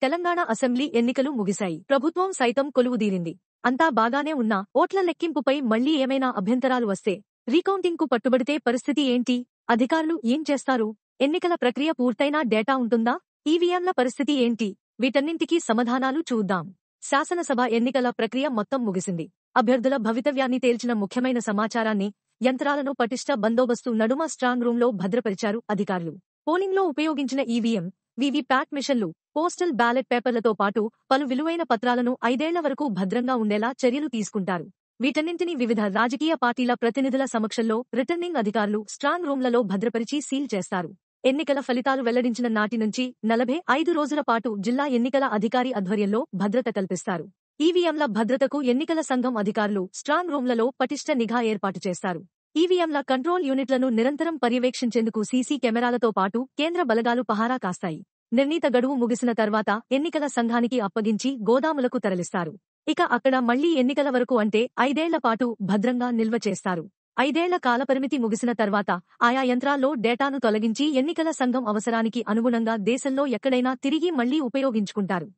Telangana assembly ఎన్నికలు ముగిశాయి. ప్రభుత్వం సైతం కొలువుదీరింది. అంతా బాగానే ఉన్నా ఓట్ల లెక్కింపుపై మళ్లీ ఏమైనా అభ్యంతరాలు వస్తే, రీకౌంటింగ్కు పట్టుబడితే పరిస్థితి ఏంటి? అధికారులు ఏం చేస్తారు? ఎన్నికల ప్రక్రియ పూర్తయినా డేటా ఉంటుందా? ఈవీఎంల పరిస్థితి ఏంటి? వీటన్నింటికీ సమాధానాలు చూద్దాం. శాసనసభ ఎన్నికల ప్రక్రియ మొత్తం ముగిసింది. అభ్యర్థుల భవితవ్యాన్ని తేల్చిన ముఖ్యమైన సమాచారాన్ని, యంత్రాలను పటిష్ట బందోబస్తు నడుమ స్ట్రాంగ్ రూంలో భద్రపరిచారు అధికారులు. పోలింగ్లో ఉపయోగించిన ఈవీఎం, వీవీప్యాట్ మిషన్లు, పోస్టల్ బ్యాలెట్ పేపర్లతో పాటు పలు విలువైన పత్రాలను 5 ఏళ్ల వరకు భద్రంగా ఉండేలా చర్యలు తీసుకుంటారు. వీటన్నింటినీ వివిధ రాజకీయ పార్టీల ప్రతినిధుల సమక్షంలో రిటర్నింగ్ అధికారులు స్ట్రాంగ్ రూంలలో భద్రపరిచి సీల్ చేస్తారు. ఎన్నికల ఫలితాలు వెల్లడించిన నాటి నుంచి 45 రోజుల పాటు జిల్లా ఎన్నికల అధికారి ఆధ్వర్యంలో భద్రత కల్పిస్తారు. ఈవీఎంల భద్రతకు ఎన్నికల సంఘం అధికారులు స్ట్రాంగ్ రూంలలో పటిష్ట నిఘా ఏర్పాటు చేస్తారు. ఈవీఎంల కంట్రోల్ యూనిట్లను నిరంతరం పర్యవేక్షించేందుకు సీసీ కెమెరాలతో పాటు కేంద్ర బలగాలు పహారా కాస్తాయి. నిర్ణీత గడువు ముగిసిన తర్వాత ఎన్నికల సంఘానికి అప్పగించి గోదాములకు తరలిస్తారు. ఇక అక్కడ మళ్లీ ఎన్నికల వరకు అంటే 5 ఏళ్ల పాటు భద్రంగా నిల్వ చేస్తారు. 5 ఏళ్ల కాలపరిమితి ముగిసిన తర్వాత ఆయా యంత్రాల్లో డేటాను తొలగించి ఎన్నికల సంఘం అవసరానికి అనుగుణంగా దేశంలో ఎక్కడైనా తిరిగి మళ్లీ ఉపయోగించుకుంటారు.